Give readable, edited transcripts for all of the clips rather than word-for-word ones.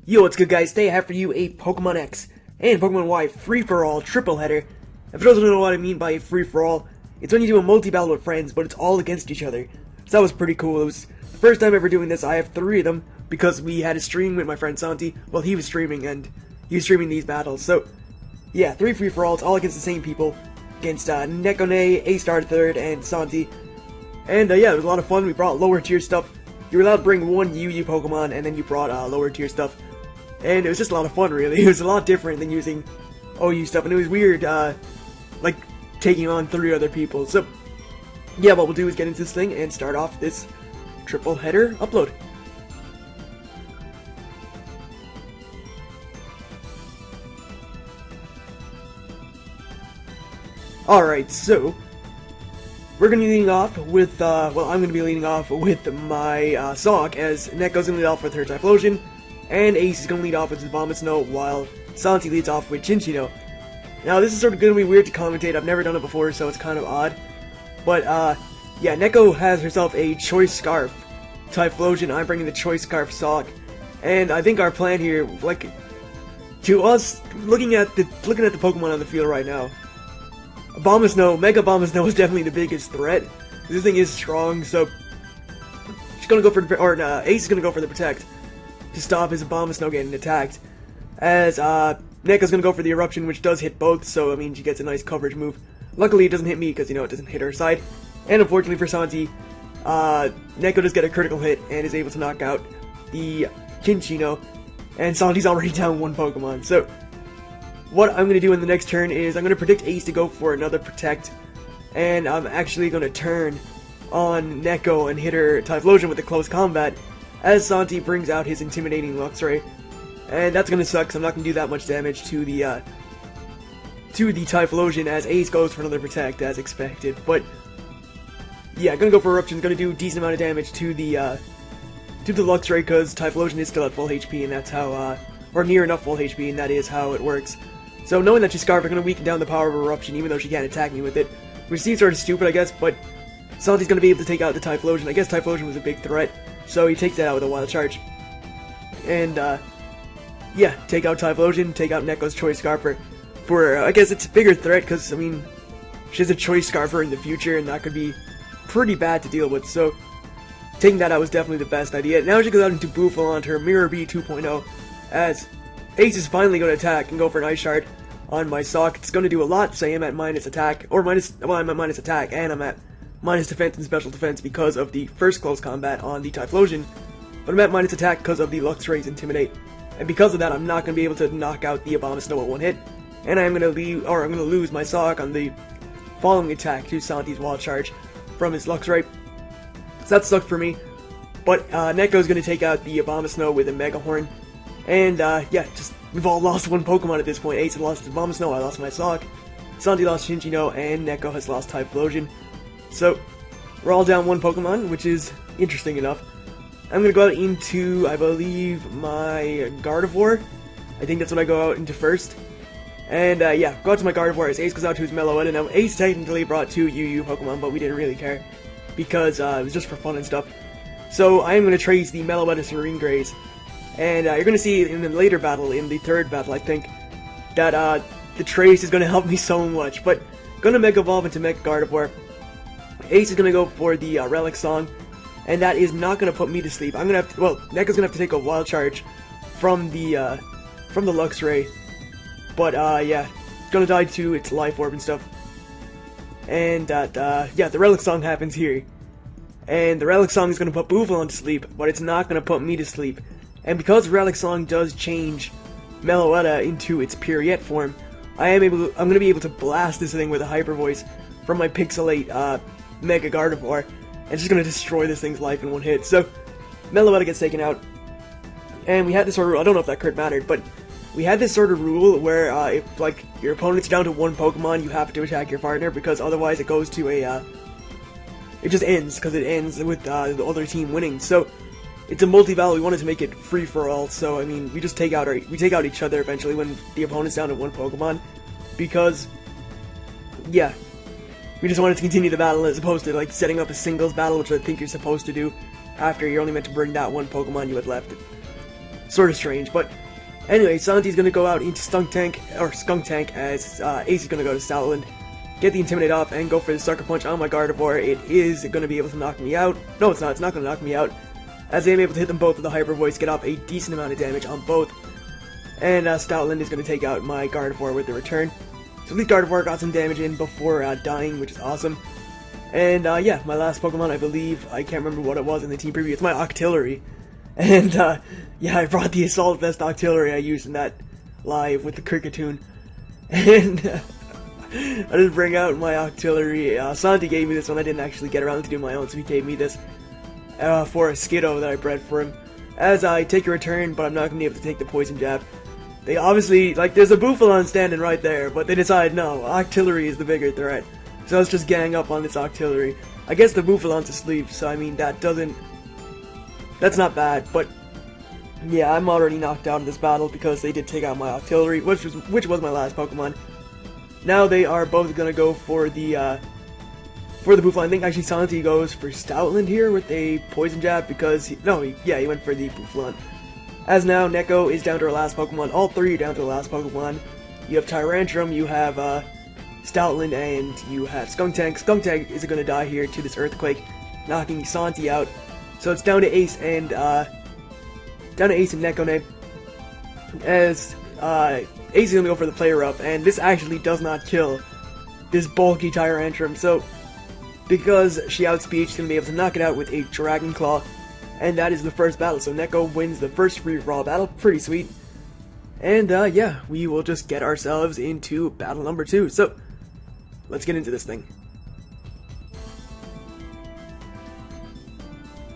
Yo, what's good guys? Today I have for you a Pokemon X and Pokemon Y free-for-all triple header. And for those who don't know what I mean by free-for-all, it's when you do a multi-battle with friends, but it's all against each other. So that was pretty cool. It was the first time ever doing this. I have 3 of them because we had a stream with my friend Santi while he was streaming, and he was streaming these battles. So yeah, 3 free-for-alls, all against the same people, against NekoNay, AceStarthe3rd, and Santi. And yeah, it was a lot of fun. We brought lower tier stuff. You were allowed to bring 1 UU Pokemon, and then you brought lower tier stuff. And it was just a lot of fun, really. It was a lot different than using OU stuff, and it was weird, like, taking on 3 other people. So, yeah, what we'll do is get into this thing and start off this triple header upload. Alright, so, we're going to be leading off with, well, I'm going to be leading off with my Sock, as Neko's going to lead off with her Typhlosion, and Ace is going to lead off with his Abomasnow, while Santi leads off with Chinchino. Now, this is sort of going to be weird to commentate. I've never done it before, so it's kind of odd. But, yeah, Neko has herself a Choice Scarf Typhlosion. I'm bringing the Choice Scarf Sock. And I think our plan here, like, to us, looking at the Pokemon on the field right now, Abomasnow, Mega Abomasnow is definitely the biggest threat. This thing is strong, so she's going to go for, Ace is going to go for the Protect to stop his Abomasnow getting attacked, as Neko's gonna go for the Eruption, which does hit both, so I mean she gets a nice coverage move. Luckily it doesn't hit me, because you know it doesn't hit her side. And unfortunately for Santi, Neko does get a critical hit and is able to knock out the Chinchino, and Santi's already down 1 Pokemon. So what I'm gonna do in the next turn is I'm gonna predict Ace to go for another Protect, and I'm actually gonna turn on Neko and hit her Typhlosion with a close combat, as Santi brings out his intimidating Luxray. And that's gonna suck, so I'm not gonna do that much damage to the Typhlosion, as Ace goes for another Protect, as expected. But yeah, gonna go for Eruption, gonna do a decent amount of damage to the Luxray, because Typhlosion is still at full HP, and that's how, or near enough full HP, and that is how it works. So knowing that she's Scarf, I'm gonna weaken down the power of Eruption, even though she can't attack me with it, which seems sort of stupid, I guess, but Santi's gonna be able to take out the Typhlosion. I guess Typhlosion was a big threat, so he takes that out with a Wild Charge. And, yeah, take out Typhlosion, take out Neko's Choice Scarfer. For, I guess it's a bigger threat, because, I mean, she has a Choice Scarfer in the future, and that could be pretty bad to deal with, so taking that out was definitely the best idea. Now she goes out into Bouffalon to her Mirror B 2.0, as Ace is finally going to attack and go for an Ice Shard on my Sock. It's going to do a lot, so I am at minus attack, or minus, well, I'm at minus attack, and I'm at minus defense and special defense because of the first close combat on the Typhlosion, but I'm at minus attack because of the Luxray's Intimidate. And because of that, I'm not going to be able to knock out the Abomasnow at 1 hit, and I'm going to lose my Sock on the following attack to Santi's Wild Charge from his Luxray. So that sucked for me, but Neko's going to take out the Abomasnow with a Mega Horn, and yeah, we've all lost 1 Pokemon at this point. Ace has lost his Abomasnow, I lost my Sock, Santi lost Chinchino, and Neko has lost Typhlosion. So we're all down 1 Pokemon, which is interesting enough. I'm going to go out into, I believe, my Gardevoir. I think that's what I go out into first. And, yeah, go out to my Gardevoir as Ace goes out to his Meloetta. Now, Ace technically brought 2 UU Pokemon, but we didn't really care, because it was just for fun and stuff. So, I am going to trace the Meloetta Serene Graze. And you're going to see in the later battle, in the 3rd battle, I think, that the trace is going to help me so much. But, going to Mega Evolve into Mega Gardevoir. Ace is going to go for the Relic Song. And that is not going to put me to sleep. I'm going to have to, well, Neko's going to have to take a Wild Charge from the Luxray. But, yeah, it's going to die to its Life Orb and stuff. And, yeah, the Relic Song happens here. And the Relic Song is going to put Bouffalon to sleep, but it's not going to put me to sleep. And because Relic Song does change Meloetta into its Purient form, I'm going to be able to blast this thing with a Hyper Voice from my Pixelate, Mega Gardevoir. And it's just going to destroy this thing's life in 1 hit. So, Meloetta gets taken out. And we had this sort of rule, I don't know if that crit mattered, but we had this sort of rule where if, like, your opponent's down to 1 Pokemon, you have to attack your partner, because otherwise it goes to a, it just ends, because it ends with the other team winning. So, it's a multi-battle, we wanted to make it free-for-all, so, I mean, we just take out each other eventually when the opponent's down to 1 Pokemon, because, yeah, we just wanted to continue the battle as opposed to, like, setting up a singles battle, which I think you're supposed to do after you're only meant to bring that 1 Pokemon you had left. sort of strange. But anyway, Santi's gonna go out into Skunk Tank as Ace is gonna go to Stoutland, get the Intimidate off, and go for the Sucker Punch on my Gardevoir. It is gonna be able to knock me out. No, it's not. It's not gonna knock me out, as I am able to hit them both with the Hyper Voice, get off a decent amount of damage on both. And Stoutland is gonna take out my Gardevoir with the return. So at least Gardevoir got some damage in before dying, which is awesome. And yeah, my last Pokemon, I believe, I can't remember what it was in the team preview, it's my Octillery. And yeah, I brought the Assault Vest Octillery I used in that live with the Kricketune. And I just bring out my Octillery. Santi gave me this one, I didn't actually get around to do my own, so he gave me this for a Skiddo that I bred for him. As I take a return, but I'm not going to be able to take the Poison Jab. They obviously, like, there's a Bouffalon standing right there, but they decide, no, Octillery is the bigger threat. So let's just gang up on this Octillery. I guess the Bouffalon's asleep, so I mean, that's not bad, but yeah, I'm already knocked out in this battle because they did take out my Octillery, which was my last Pokemon. Now they are both gonna go for the Bouffalon. I think actually Santi goes for Stoutland here with a Poison Jab because he went for the Bouffalon. As now, Neko is down to her last Pokemon. All three are down to the last Pokemon. You have Tyrantrum, you have Stoutland, and you have Skunk Tank. Skunk Tank is going to die here to this Earthquake, knocking Santi out. So it's down to Ace and NekoNay. As Ace is going to go for the Play Rough, and this actually does not kill this bulky Tyrantrum. So because she outspeeds, she's going to be able to knock it out with a Dragon Claw. And that is the first battle, so Neko wins the first free-for-all battle. Pretty sweet. And, yeah, we will just get ourselves into battle number 2. So, let's get into this thing.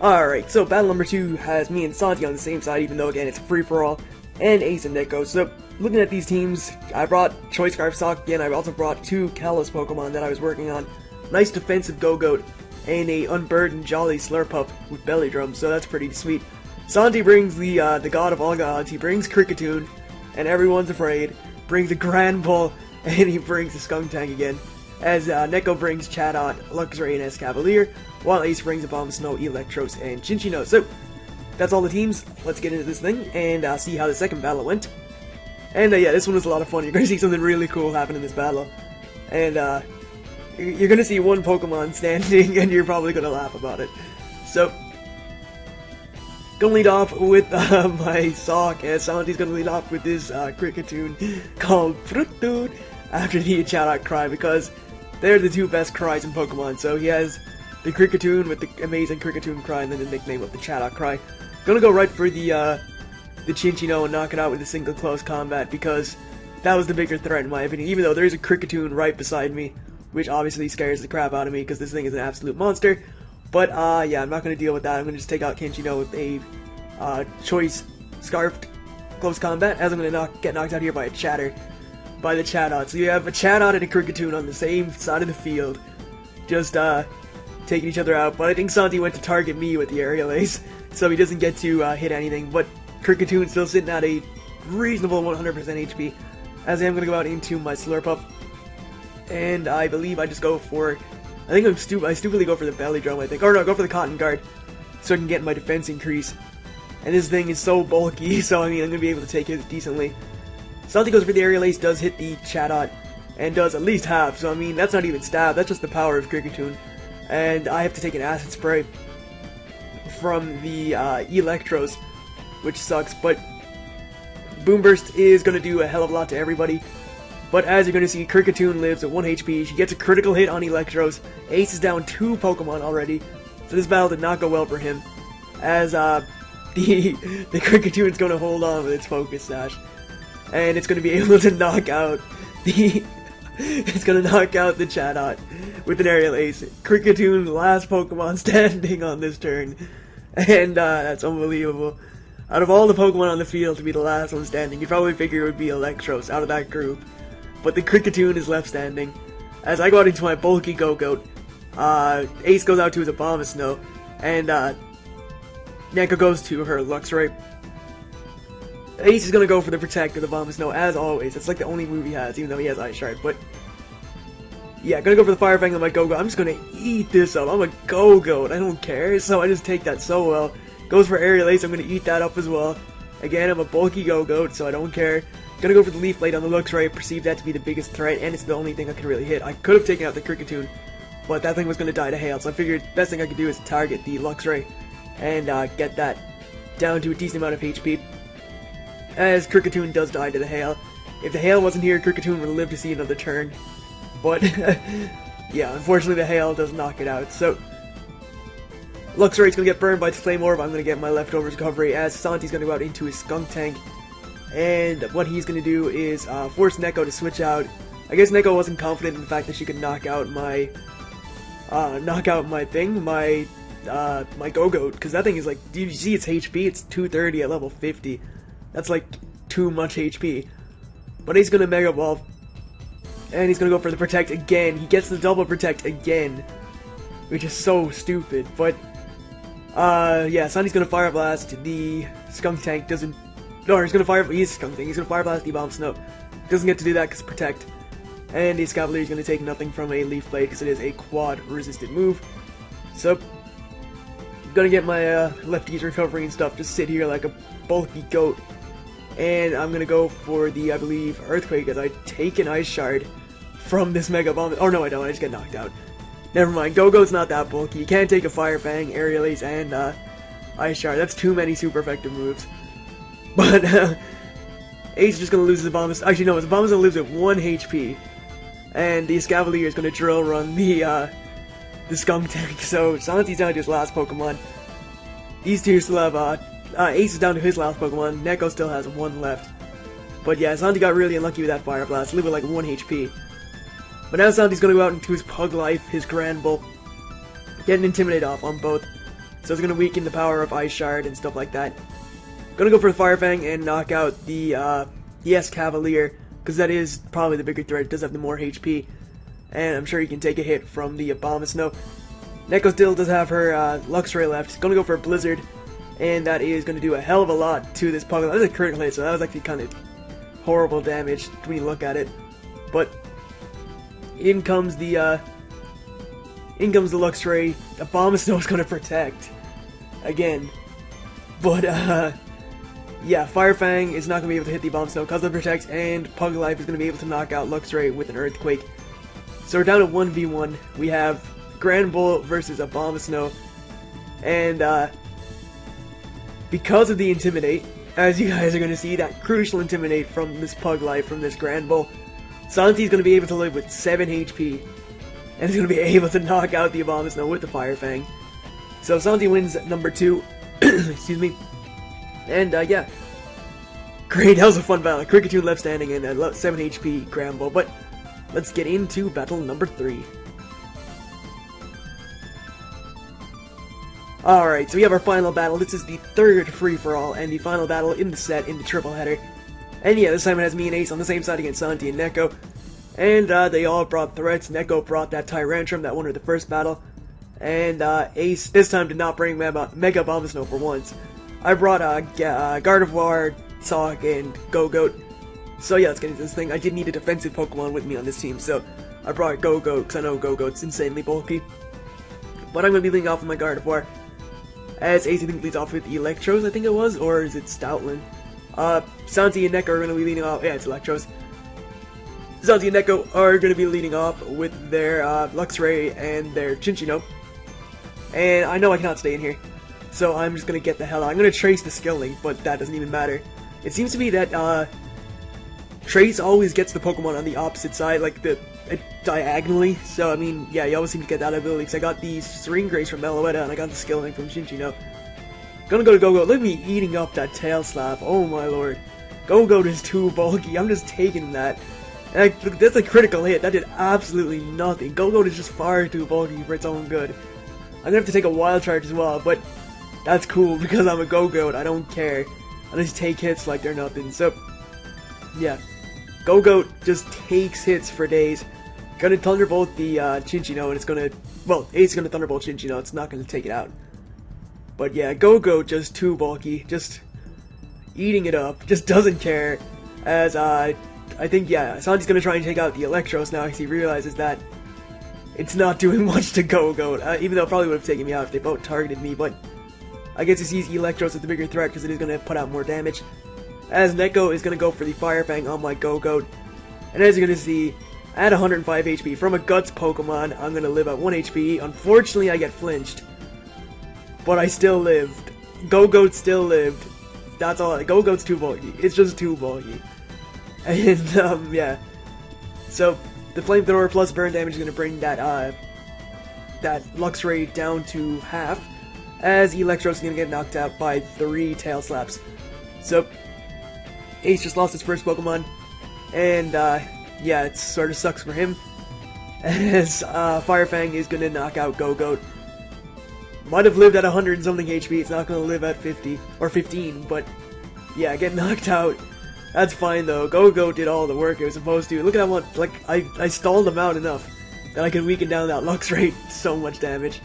Alright, so battle number 2 has me and Santi on the same side, even though, again, it's a free-for-all, and Ace and Neko. So, looking at these teams, I brought Choice Scarf Sock again. I also brought 2 Kalos Pokemon that I was working on. Nice defensive Go-Goat, and a unburdened Jolly Slurpup with Belly Drum, so that's pretty sweet. Santi brings the god of all gods. He brings Kricketune, and everyone's afraid. Brings a Granbull, and he brings a Skunk Tank again. As Neko brings Chatot, Luxray, and Escavalier, while Ace brings Abomasnow, Electros, and Chinchino. So that's all the teams. Let's get into this thing and see how the second battle went. And yeah, this one was a lot of fun. You're gonna see something really cool happen in this battle, and you're gonna see one Pokemon standing, and you're probably gonna laugh about it. So, gonna lead off with my Sock, as Santi's gonna lead off with this Kricketune called Fruttud after the Chatot cry, because they're the two best cries in Pokemon. So he has the Kricketune with the amazing Kricketune cry, and then the nickname of the Chatot cry. Gonna go right for the Chinchino and knock it out with a single close combat, because that was the bigger threat in my opinion, even though there's a Kricketune right beside me, which obviously scares the crap out of me because this thing is an absolute monster. But yeah, I'm not going to deal with that. I'm going to just take out Chinchino with a Choice Scarfed Close Combat, as I'm going to get knocked out here by the Chatot. So you have a Chatot and a Kricketune on the same side of the field, just taking each other out. But I think Santi went to target me with the Aerial Ace, so he doesn't get to hit anything. But Kricketune still sitting at a reasonable 100% HP, as I am going to go out into my Slurpup. And I believe I just go for, I stupidly go for the Belly Drum, I think. Or no, go for the Cotton Guard, so I can get my defense increase. And this thing is so bulky, so I mean, I'm going to be able to take it decently. Santi goes for the Aerial Ace, does hit the Chatot, and does at least half, so I mean, that's not even stab, that's just the power of Kricketune. And I have to take an Acid Spray from the Electros, which sucks, but Boom Burst is going to do a hell of a lot to everybody. But as you're going to see, Kricketune lives at 1 HP, she gets a critical hit on Electros, Ace is down 2 Pokemon already, so this battle did not go well for him, as the Kricketune is going to hold on with its Focus Sash, and it's going to be able to knock out the Chatot with an Aerial Ace. Kricketune, the last Pokemon standing on this turn, and that's unbelievable. Out of all the Pokemon on the field to be the last one standing, you'd probably figure it would be Electros out of that group. But the Kricketune is left standing. As I go out into my bulky Go-Goat, Ace goes out to his Abomasnow, and Neko goes to her Luxray. Ace is gonna go for the Protect with Abomasnow, as always. It's like the only move he has, even though he has Ice Shard. But yeah, gonna go for the Fire Fang on my Go-Goat. I'm just gonna eat this up. I'm a Go-Goat, I don't care. So I just take that so well. Goes for Aerial Ace, I'm gonna eat that up as well. Again, I'm a bulky Go-Goat, so I don't care. Gonna go for the Leaf Blade on the Luxray, perceive that to be the biggest threat, and it's the only thing I can really hit. I could have taken out the Kricketune, but that thing was gonna die to Hail, so I figured the best thing I could do is target the Luxray and get that down to a decent amount of HP. As Kricketune does die to the Hail. If the Hail wasn't here, Kricketune would live to see another turn. But, yeah, unfortunately the Hail does knock it out, so Luxray's gonna get burned by its Flame Orb. I'm gonna get my leftovers recovery as Santi's gonna go out into his Skunk Tank. And what he's gonna do is force Neko to switch out. I guess Neko wasn't confident in the fact that she could knock out my my Go-Goat, because that thing is like, do you see its HP? It's 230 at level 50. That's like too much HP. But he's gonna Mega Evolve, and he's gonna go for the Protect again. He gets the double Protect again, which is so stupid. But yeah, Santi's gonna Fire Blast. The Skunk Tank doesn't. No, he's gonna he's Skunk Tank. He's gonna Fire Blast the Bomb Snow. Doesn't get to do that because Protect. And the Escavalier is gonna take nothing from a Leaf Blade because it is a quad resisted move. So I'm gonna get my lefties recovery and stuff. Just sit here like a bulky goat. And I'm gonna go for the, I believe, Earthquake, as I take an Ice Shard from this Mega Bomb. Oh no, I don't. I just get knocked out. Never mind. Go-Go's not that bulky. You can't take a Fire Fang, Aerial Ace, and Ice Shard. That's too many super effective moves. But Ace is just gonna lose the Bomb. Actually, no, the Bomb is gonna lose at 1 HP, and the Escavalier is gonna Drill Run the Skunk Tank. So Santi's down to his last Pokemon. These two still have Ace is down to his last Pokemon. Neko still has 1 left. But yeah, Santi got really unlucky with that Fire Blast, leaving like 1 HP. But now Santi's gonna go out into his Pug Life, his Granbull, get an Intimidate off on both. So it's gonna weaken the power of Ice Shard and stuff like that. Gonna go for the Fire Fang and knock out the Escavalier, because that is probably the bigger threat. It does have the more HP, and I'm sure he can take a hit from the Bomb Snow. Neko still does have her Luxray left. Gonna go for a Blizzard, and that is gonna do a hell of a lot to this Pug. That was a critical hit, so that was actually kind of horrible damage when you look at it. But in comes the Luxray. The Bomb Snow is gonna Protect again, but yeah, Fire Fang is not going to be able to hit the Bomb Snow because of the Protect, and Pug Life is going to be able to knock out Luxray with an Earthquake. So we're down to 1v1. We have Granbull versus a Bomb Snow, and because of the Intimidate, as you guys are going to see, that crucial Intimidate from this Pug Life, from this Granbull, Santi's going to be able to live with 7 HP, and is going to be able to knock out the Bomb Snow with the Fire Fang. So Santi wins number 2, excuse me. And, yeah. Great, that was a fun battle. Kricketune left standing and 7 HP Granbull. But let's get into battle number 3. Alright, so we have our final battle. This is the 3rd free-for-all and the final battle in the set, in the triple header. And yeah, this time it has me and Ace on the same side against Santi and Neko. And they all brought threats. Neko brought that Tyrantrum that won her the first battle. And Ace this time did not bring Mega Bomb Snow for once. I brought Gardevoir, Sock, and Go-Goat. So yeah, let's get into this thing. I did need a defensive Pokemon with me on this team, so I brought Go-Goat, because I know Go-Goat's insanely bulky. But I'm going to be leading off with my Gardevoir, as Ace I think leads off with Electros, I think it was, or is it Stoutland? Santi and Neko are going to be leading off, yeah, it's Electros. Santi and Neko are going to be leading off with their Luxray and their Chinchino. And I know I cannot stay in here, so I'm just gonna get the hell out. I'm gonna trace the skill link, but that doesn't even matter. It seems to be that Trace always gets the Pokemon on the opposite side, like diagonally. So I mean, yeah, you always seem to get that ability. Because I got the Serene Grace from Meloetta, and I got the skill link from Chinchino. Gonna go to Go-Goat. Look at me eating up that Tail Slap. Oh my lord, Go-Goat is too bulky. I'm just taking that. And that's a critical hit. That did absolutely nothing. Go-Goat is just far too bulky for its own good. I'm gonna have to take a Wild Charge as well, but that's cool because I'm a Go-Goat. I don't care. I just take hits like they're nothing. So, yeah. Go-Goat just takes hits for days. Gonna Thunderbolt the Chinchino, and it's gonna... Well, Ace is gonna Thunderbolt Chinchino. It's not gonna take it out. But yeah, Go-Goat just too bulky. Just eating it up. Just doesn't care. As, I think, yeah, Santi's gonna try and take out the Electros now because he realizes that it's not doing much to Go-Goat, even though it probably would have taken me out if they both targeted me, but I guess he sees Electros as the bigger threat because it is going to put out more damage. As Neko is going to go for the Fire Fang on my Go-Goat. And as you're going to see, at 105 HP from a Guts Pokemon, I'm going to live at 1 HP. Unfortunately, I get flinched. But I still lived. Go-Goat still lived. That's all. Go-Goat's too bulky. It's just too bulky. And, yeah. So, the Flamethrower plus burn damage is going to bring that Luxray down to half. As Electros is going to get knocked out by 3 Tail Slaps. So, Ace just lost his first Pokemon. And, yeah, it sort of sucks for him. As Fire Fang is going to knock out Go-Goat. Might have lived at 100 and something HP, it's not going to live at 50, or 15, but yeah, get knocked out. That's fine though, Go-Goat did all the work it was supposed to. Look at how much, like, I stalled him out enough that I could weaken down that Luxray so much damage.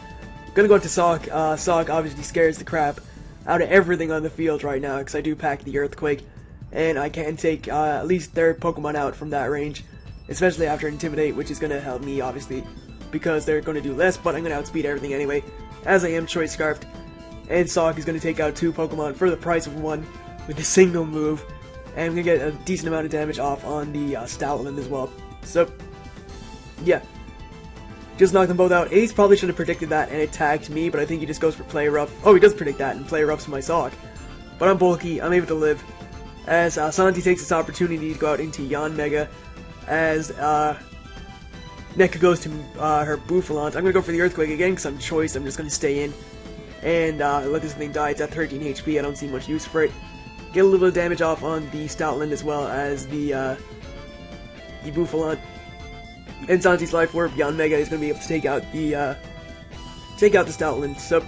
Gonna go into Sock. Sock obviously scares the crap out of everything on the field right now, because I do pack the Earthquake, and I can take at least their Pokemon out from that range, especially after Intimidate, which is gonna help me, obviously, because they're gonna do less, but I'm gonna outspeed everything anyway. As I am Choice Scarfed, and Sock is going to take out 2 Pokemon for the price of 1 with a single move, and I'm going to get a decent amount of damage off on the Stoutland as well. So, yeah, just knocked them both out. Ace probably should have predicted that and attacked me, but I think he just goes for Play Rough. Oh, he does predict that and Play Roughs my Sock, but I'm bulky, I'm able to live. As Santi takes this opportunity to go out into Yanmega, as Neko goes to her Bouffalant. I'm going to go for the Earthquake again because I'm Choice. I'm just going to stay in and let this thing die. It's at 13 HP. I don't see much use for it. Get a little bit of damage off on the Stoutland as well as the Bouffalant. And Santi's Life Orb, Yanmega is going to be able to take out the Stoutland. So,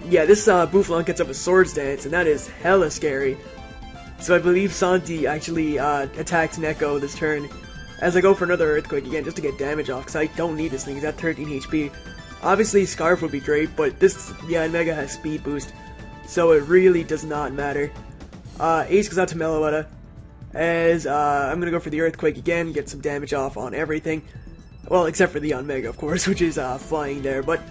yeah, this Bouffalant gets up a Swords Dance, and that is hella scary. So I believe Santi actually attacks Neko this turn. As I go for another Earthquake again, just to get damage off, because I don't need this thing, it's at 13 HP. Obviously, Scarf would be great, but this Yanmega has Speed Boost, so it really does not matter. Ace goes out to Meloetta, as I'm going to go for the Earthquake again, get some damage off on everything. Well, except for the Yanmega, of course, which is flying there, but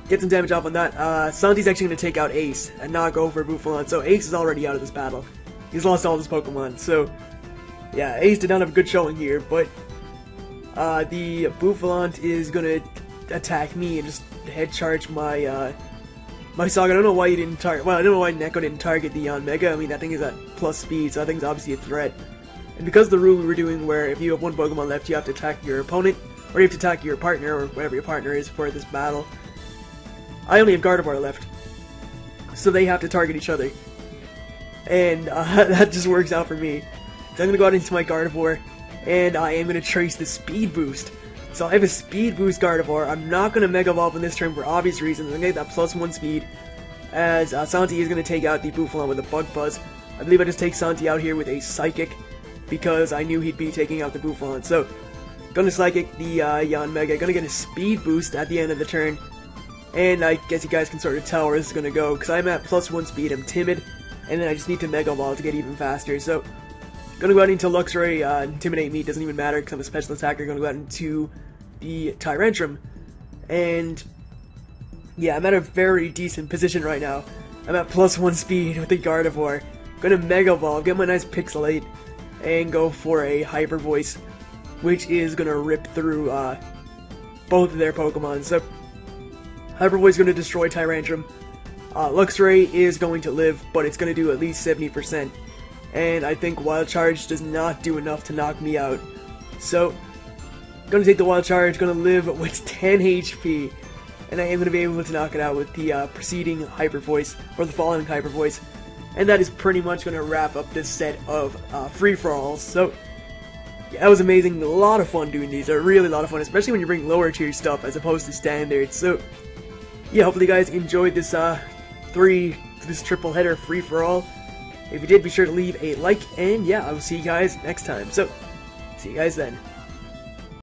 get some damage off on that. Santi's actually going to take out Ace, and not go for Bouffalant, so Ace is already out of this battle. He's lost all his Pokemon, so yeah, Ace did not have a good showing here, but the Bouffalant is gonna attack me and just head charge my my Sock. I don't know why he didn't target. Well, I don't know why Neko didn't target the Yanmega. I mean, that thing is at plus speed, so I think it's obviously a threat. And because of the rule we were doing, where if you have 1 Pokemon left, you have to attack your opponent, or you have to attack your partner, or whatever your partner is for this battle. I only have Gardevoir left, so they have to target each other, and that just works out for me. So I'm going to go out into my Gardevoir, and I am going to trace the Speed Boost. So I have a Speed Boost Gardevoir. I'm not going to Mega Evolve in this turn for obvious reasons. I'm going to get that +1 speed, as Santi is going to take out the Bouffalant with a Bug Buzz. I believe I just take Santi out here with a Psychic, because I knew he'd be taking out the Bouffalant. So, going to Psychic the Yanmega, going to get a Speed Boost at the end of the turn. And I guess you guys can sort of tell where this is going to go, because I'm at +1 speed, I'm timid, and then I just need to Mega Evolve to get even faster. So, gonna go out into Luxray, Intimidate me, doesn't even matter because I'm a special attacker. Gonna go out into the Tyrantrum, and yeah, I'm at a very decent position right now. I'm at +1 speed with the Gardevoir. Gonna Mega Evolve, get my nice Pixelate, and go for a Hyper Voice, which is gonna rip through both of their Pokemon. So, Hyper Voice is gonna destroy Tyrantrum. Luxray is going to live, but it's gonna do at least 70%. And I think Wild Charge does not do enough to knock me out. So, gonna take the Wild Charge, gonna live with 10 HP, and I am gonna be able to knock it out with the preceding Hyper Voice, or the following Hyper Voice. And that is pretty much gonna wrap up this set of free-for-alls. So, yeah, that was amazing. A lot of fun doing these. They're really a lot of fun, especially when you bring lower tier stuff as opposed to standard. So, yeah, hopefully you guys enjoyed this this triple header free-for-all. If you did, be sure to leave a like, and yeah, I will see you guys next time. So, see you guys then.